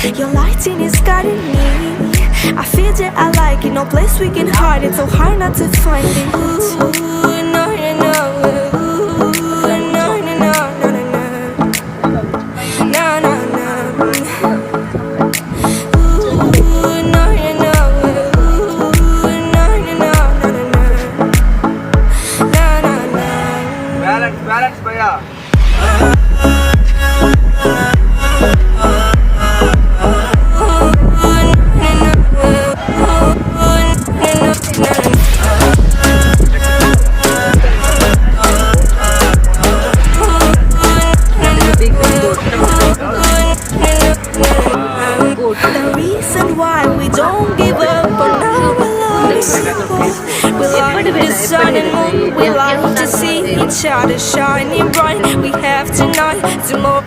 Your lighting is guiding me. I feel that I like it. No place we can hide it. So hard not to find it. Ooh, no, no, no. Ooh, no, no, no, no, no, no. No, no, no. Ooh, no, no, no. Ooh, no, no, no, no, no, no. No, no, no. Balance, bhaiya. The reason why we don't give up on our love is simple. We like the sun and moon. We like to see each other shining bright. We have tonight, tomorrow.